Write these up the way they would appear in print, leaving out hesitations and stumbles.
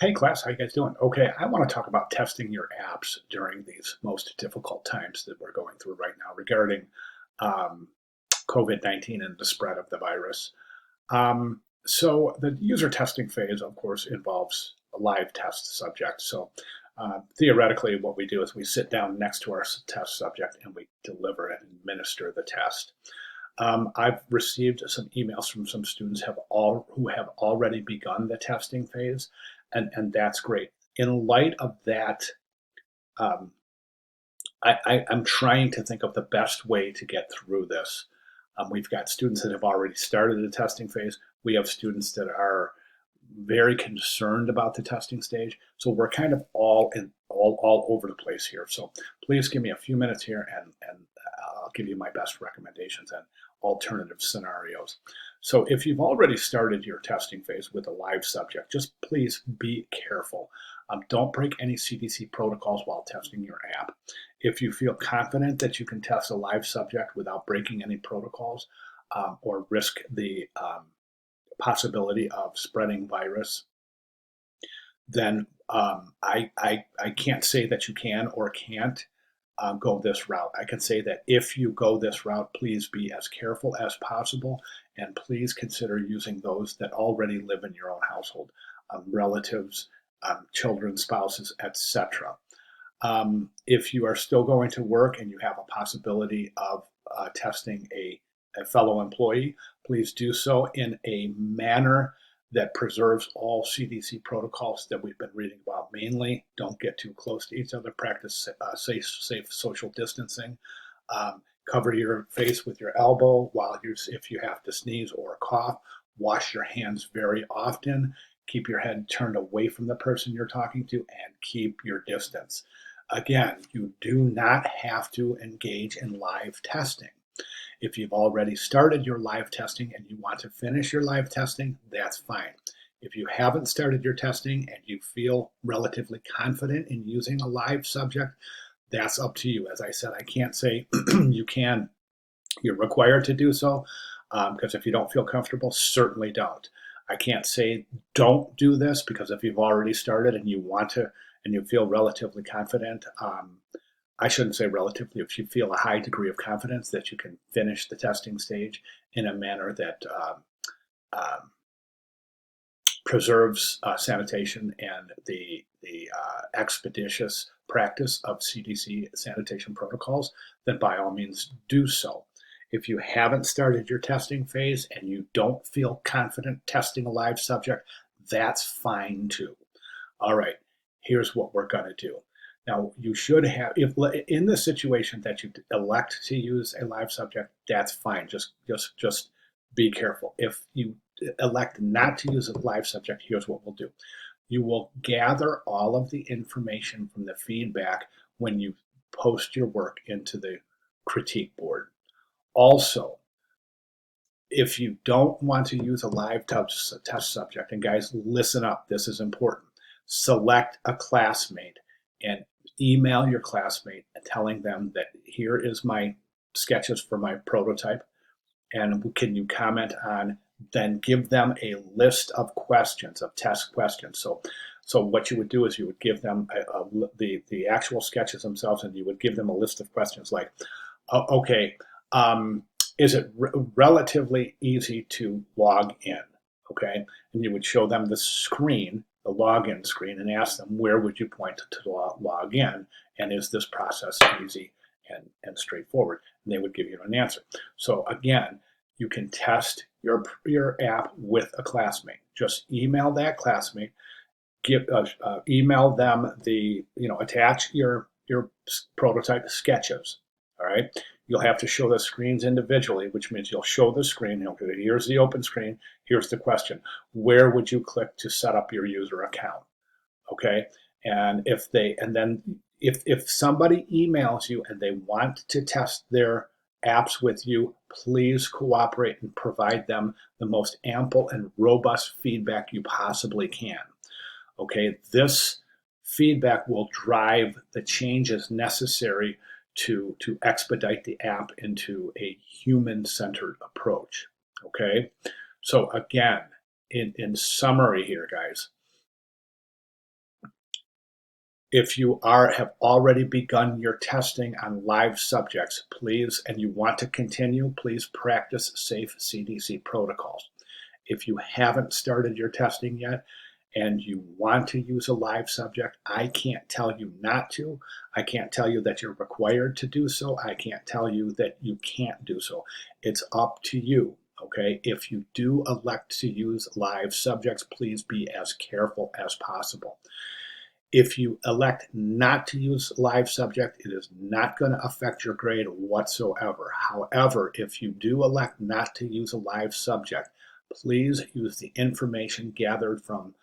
Hey class, how you guys doing? Okay, I want to talk about testing your apps during these most difficult times that we're going through right now regarding um, COVID-19 and the spread of the virus. So the user testing phase, of course, involves a live test subject. So theoretically, what we do is we sit down next to our test subject and we deliver and administer the test. I've received some emails from some students who have already begun the testing phase, and that's great. In light of that, um, I'm trying to think of the best way to get through this. We've got students that have already started the testing phase. We have students that are very concerned about the testing stage. So we're kind of all over the place here. So please give me a few minutes here, and I'll give you my best recommendations and alternative scenarios. So if you've already started your testing phase with a live subject, just please be careful. Don't break any CDC protocols while testing your app. If you feel confident that you can test a live subject without breaking any protocols or risk the possibility of spreading virus, then I can't say that you can or can't go this route. I can say that if you go this route, please be as careful as possible, and please consider using those that already live in your own household, relatives, children, spouses, etc. If you are still going to work and you have a possibility of testing a fellow employee, please do so in a manner that preserves all CDC protocols that we've been reading about. Mainly, don't get too close to each other, practice safe social distancing, cover your face with your elbow if you have to sneeze or cough, wash your hands very often, keep your head turned away from the person you're talking to, and keep your distance. Again, you do not have to engage in live testing. If you've already started your live testing and you want to finish your live testing, that's fine. If you haven't started your testing and you feel relatively confident in using a live subject, that's up to you. As I said, I can't say you can, you're required to do so, because if you don't feel comfortable, certainly don't. I can't say don't do this, because if you've already started and you want to and you feel relatively confident, I shouldn't say relatively, if you feel a high degree of confidence that you can finish the testing stage in a manner that um, preserves sanitation and the expeditious practice of CDC sanitation protocols, then by all means do so. If you haven't started your testing phase and you don't feel confident testing a live subject, that's fine too. All right, here's what we're going to do. Now, you should have, if in the situation that you elect to use a live subject, that's fine. Just be careful. If you elect not to use a live subject, here's what we'll do. You will gather all of the information from the feedback when you post your work into the critique board. Also, if you don't want to use a live test subject, and guys, listen up, this is important. Select a classmate and email your classmate and telling them that here is my sketches for my prototype, and can you comment on, then give them a list of questions, of test questions. So what you would do is you would give them the actual sketches themselves, and you would give them a list of questions like, okay, is it relatively easy to log in? Okay, and you would show them the screen, the login screen, and ask them where would you point to log in, and is this process easy and straightforward? And they would give you an answer. So again, you can test your app with a classmate. Just email that classmate, email them attach your prototype sketches. All right, you'll have to show the screens individually, which means you'll show the screen. Okay, here's the open screen. Here's the question: where would you click to set up your user account? Okay, and if somebody emails you and they want to test their apps with you, please cooperate and provide them the most ample and robust feedback you possibly can. Okay, this feedback will drive the changes necessary to expedite the app into a human-centered approach. Okay, so again, in summary here, guys, If you have already begun your testing on live subjects, please, and you want to continue, please practice safe CDC protocols. If you haven't started your testing yet and you want to use a live subject, I can't tell you not to. I can't tell you that you're required to do so. I can't tell you that you can't do so. It's up to you. Okay, if you do elect to use live subjects, please be as careful as possible. If you elect not to use live subject, it is not going to affect your grade whatsoever. However, if you do elect not to use a live subject, please use the information gathered from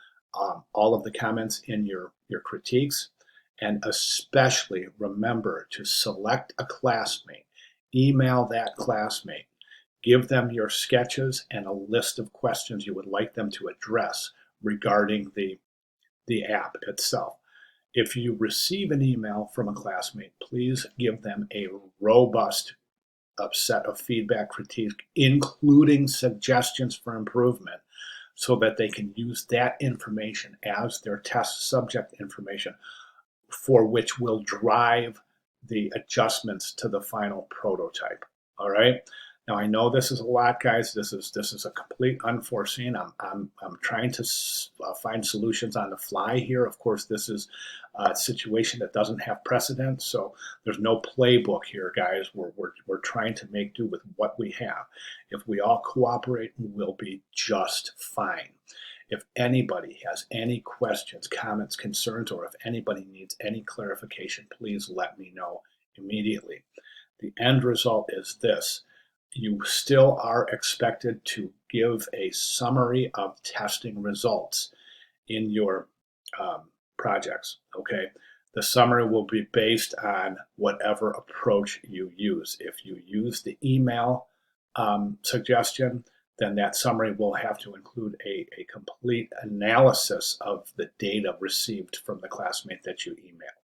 all of the comments in your critiques, and especially remember to select a classmate, email that classmate, give them your sketches and a list of questions you would like them to address regarding the app itself. If you receive an email from a classmate, please give them a robust set of feedback critique, including suggestions for improvement, so that they can use that information as their test subject information, for which will drive the adjustments to the final prototype. All right. Now I know this is a lot, guys. This is a complete unforeseen. I'm trying to find solutions on the fly here. Of course, this is a situation that doesn't have precedent, so there's no playbook here, guys. We're trying to make do with what we have. If we all cooperate, we'll be just fine. If anybody has any questions, comments, concerns, or if anybody needs any clarification, please let me know immediately. The end result is this. You still are expected to give a summary of testing results in your projects, okay? The summary will be based on whatever approach you use. If you use the email suggestion, then that summary will have to include a complete analysis of the data received from the classmate that you emailed.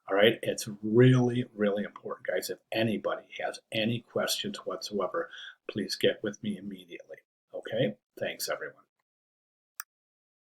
All right, it's really, really important, guys. If anybody has any questions whatsoever, please get with me immediately. Okay, thanks, everyone.